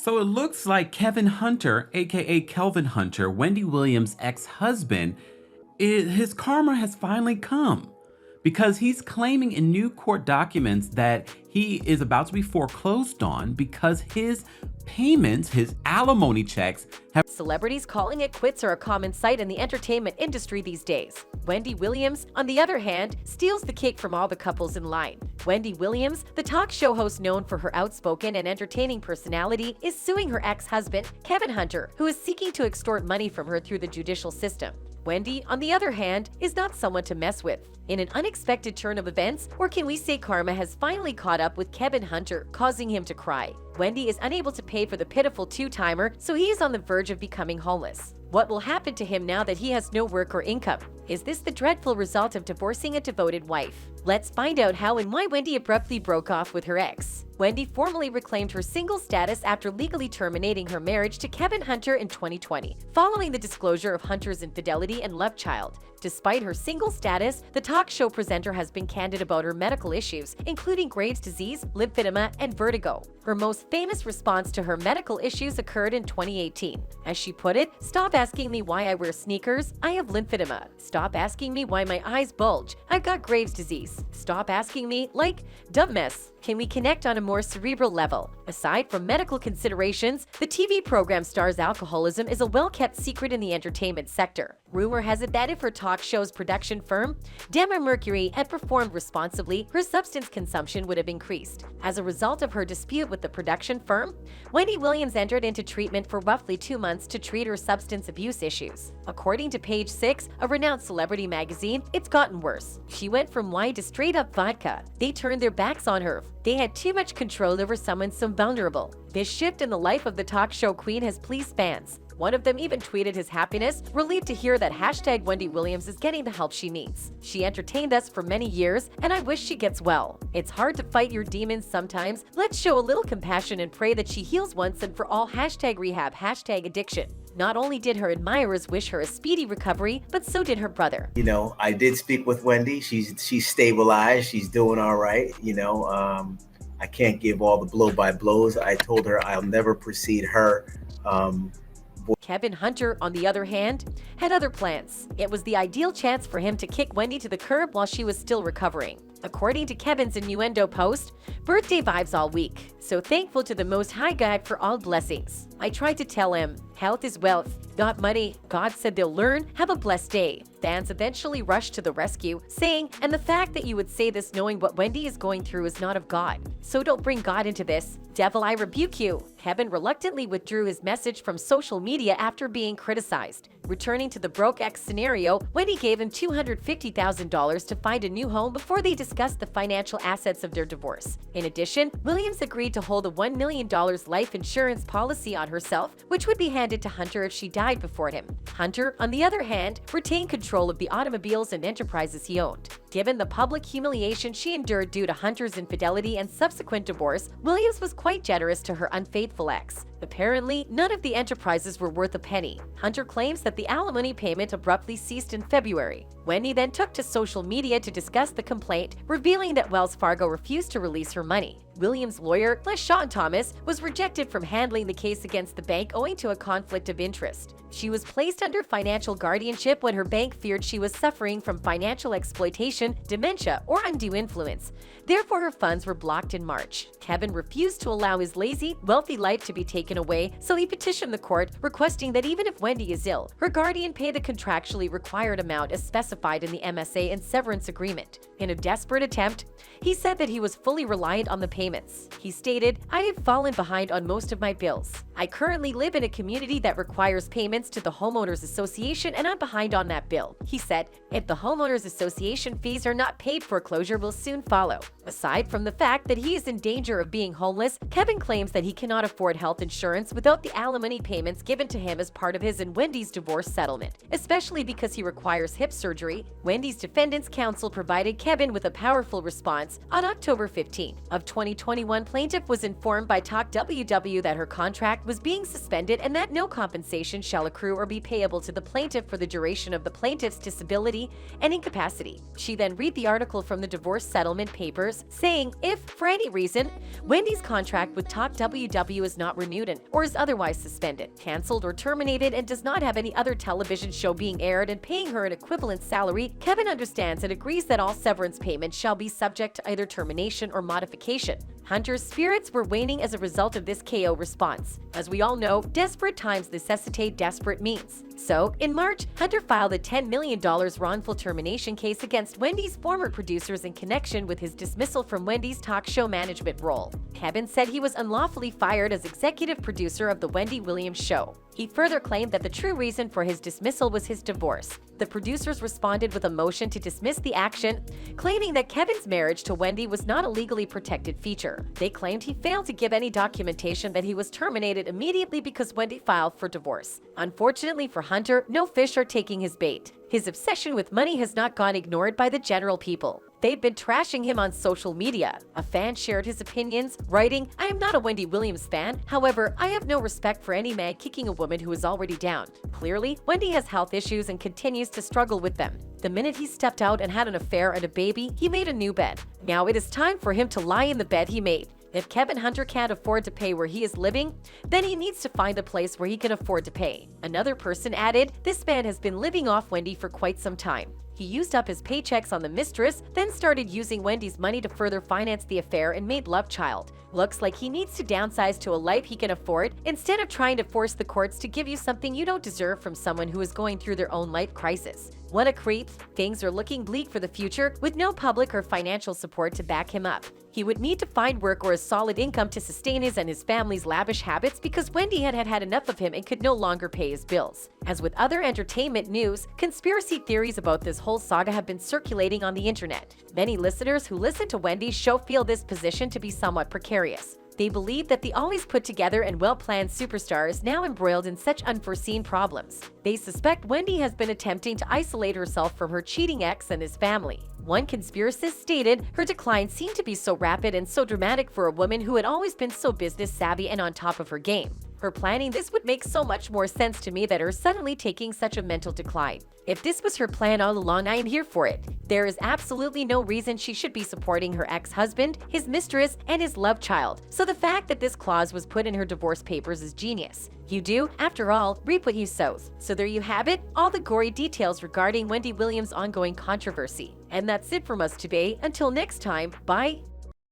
So it looks like Kevin Hunter, aka Kelvin Hunter, Wendy Williams' ex-husband, his karma has finally come because he's claiming in new court documents that he is about to be foreclosed on because his payments, his alimony checks, have. Celebrities calling it quits are a common sight in the entertainment industry these days. Wendy Williams, on the other hand, steals the cake from all the couples in line. Wendy Williams, the talk show host known for her outspoken and entertaining personality, is suing her ex-husband, Kevin Hunter, who is seeking to extort money from her through the judicial system. Wendy, on the other hand, is not someone to mess with. In an unexpected turn of events, or can we say karma has finally caught up with Kevin Hunter, causing him to cry. Wendy is unable to pay for the pitiful two-timer, so he is on the verge of becoming homeless. What will happen to him now that he has no work or income? Is this the dreadful result of divorcing a devoted wife? Let's find out how and why Wendy abruptly broke off with her ex. Wendy formally reclaimed her single status after legally terminating her marriage to Kevin Hunter in 2020, following the disclosure of Hunter's infidelity and love child. Despite her single status, the talk show presenter has been candid about her medical issues, including Graves' disease, lymphedema, and vertigo. Her most famous response to her medical issues occurred in 2018. As she put it, "Stop asking me why I wear sneakers. I have lymphedema. Stop asking me why my eyes bulge. I've got Graves' disease. Stop asking me, like, dumb mess. Can we connect on a more cerebral level?" Aside from medical considerations, the TV program star's alcoholism is a well-kept secret in the entertainment sector. Rumor has it that if her talk show's production firm, Dema Mercury, had performed responsibly, her substance consumption would have increased. As a result of her dispute with the production firm, Wendy Williams entered into treatment for roughly 2 months to treat her substance abuse issues. According to Page 6, a renowned celebrity magazine, it's gotten worse. She went from wine to straight-up vodka. They turned their backs on her. They had too much control over someone so vulnerable. This shift in the life of the talk show queen has pleased fans. One of them even tweeted his happiness, relieved to hear that #Wendy Williams is getting the help she needs. "She entertained us for many years, and I wish she gets well. It's hard to fight your demons sometimes. Let's show a little compassion and pray that she heals once and for all. #rehab, #addiction. Not only did her admirers wish her a speedy recovery, but so did her brother. I did speak with Wendy. She's stabilized. She's doing all right. I can't give all the blow-by-blows. I told her I'll never precede her. Kevin Hunter, on the other hand, had other plans. It was the ideal chance for him to kick Wendy to the curb while she was still recovering. According to Kevin's innuendo post, "Birthday vibes all week. So thankful to the Most High God for all blessings. I tried to tell him, health is wealth. Got money. God said they'll learn. Have a blessed day." Fans eventually rushed to the rescue, saying, "And the fact that you would say this knowing what Wendy is going through is not of God. So don't bring God into this. Devil, I rebuke you." Kevin reluctantly withdrew his message from social media after being criticized. Returning to the broke ex scenario, Wendy gave him $250,000 to find a new home before they discussed the financial assets of their divorce. In addition, Williams agreed to hold a $1 million life insurance policy on herself, which would be handed to Hunter if she died before him. Hunter, on the other hand, retained control of the automobiles and enterprises he owned. Given the public humiliation she endured due to Hunter's infidelity and subsequent divorce, Williams was quite generous to her unfaithful ex. Apparently, none of the enterprises were worth a penny. Hunter claims that the alimony payment abruptly ceased in February. Wendy then took to social media to discuss the complaint, revealing that Wells Fargo refused to release her money. Williams' lawyer, LaShawn Thomas, was rejected from handling the case against the bank owing to a conflict of interest. She was placed under financial guardianship when her bank feared she was suffering from financial exploitation, dementia, or undue influence. Therefore, her funds were blocked in March. Kevin refused to allow his lazy, wealthy life to be taken away, so he petitioned the court, requesting that even if Wendy is ill, her guardian pay the contractually required amount as specified in the MSA and severance agreement. In a desperate attempt, he said that he was fully reliant on the payments. He stated, "I have fallen behind on most of my bills. I currently live in a community that requires payments to the Homeowners Association, and I'm behind on that bill." He said, "If the Homeowners Association fees are not paid, foreclosure will soon follow." Aside from the fact that he is in danger of being homeless, Kevin claims that he cannot afford health insurance without the alimony payments given to him as part of his and Wendy's divorce settlement, especially because he requires hip surgery. Wendy's defendants counsel provided Kevin with a powerful response on October 15th of 2020. 2021, plaintiff was informed by Talk WW that her contract was being suspended and that no compensation shall accrue or be payable to the plaintiff for the duration of the plaintiff's disability and incapacity. She then read the article from the divorce settlement papers, saying if, for any reason, Wendy's contract with Talk WW is not renewed or is otherwise suspended, canceled, or terminated and does not have any other television show being aired and paying her an equivalent salary, Kevin understands and agrees that all severance payments shall be subject to either termination or modification. Hunter's spirits were waning as a result of this KO response. As we all know, desperate times necessitate desperate means. So, in March, Hunter filed a $10 million wrongful termination case against Wendy's former producers in connection with his dismissal from Wendy's talk show management role. Kevin said he was unlawfully fired as executive producer of The Wendy Williams Show. He further claimed that the true reason for his dismissal was his divorce. The producers responded with a motion to dismiss the action, claiming that Kevin's marriage to Wendy was not a legally protected feature. They claimed he failed to give any documentation that he was terminated immediately because Wendy filed for divorce. Unfortunately for Hunter, no fish are taking his bait. His obsession with money has not gone ignored by the general people. They've been trashing him on social media. A fan shared his opinions, writing, "I am not a Wendy Williams fan. However, I have no respect for any man kicking a woman who is already down. Clearly, Wendy has health issues and continues to struggle with them. The minute he stepped out and had an affair and a baby, he made a new bed. Now it is time for him to lie in the bed he made. If Kevin Hunter can't afford to pay where he is living, then he needs to find a place where he can afford to pay." Another person added, "This man has been living off Wendy for quite some time. He used up his paychecks on the mistress, then started using Wendy's money to further finance the affair and made love child. Looks like he needs to downsize to a life he can afford instead of trying to force the courts to give you something you don't deserve from someone who is going through their own life crisis. What a creep. Things are looking bleak for the future with no public or financial support to back him up. He would need to find work or a solid income to sustain his and his family's lavish habits because Wendy had enough of him and could no longer pay his bills." As with other entertainment news, conspiracy theories about this whole saga have been circulating on the internet. Many listeners who listen to Wendy's show feel this position to be somewhat precarious. They believe that the always put together and well-planned superstar is now embroiled in such unforeseen problems. They suspect Wendy has been attempting to isolate herself from her cheating ex and his family. One conspiracist stated her decline seemed to be so rapid and so dramatic for a woman who had always been so business savvy and on top of her game. Her planning this would make so much more sense to me that her suddenly taking such a mental decline. If this was her plan all along, I am here for it. There is absolutely no reason she should be supporting her ex-husband, his mistress, and his love child. So the fact that this clause was put in her divorce papers is genius. You do, after all, reap what you sow. So there you have it, all the gory details regarding Wendy Williams' ongoing controversy. And that's it from us today. Until next time, bye.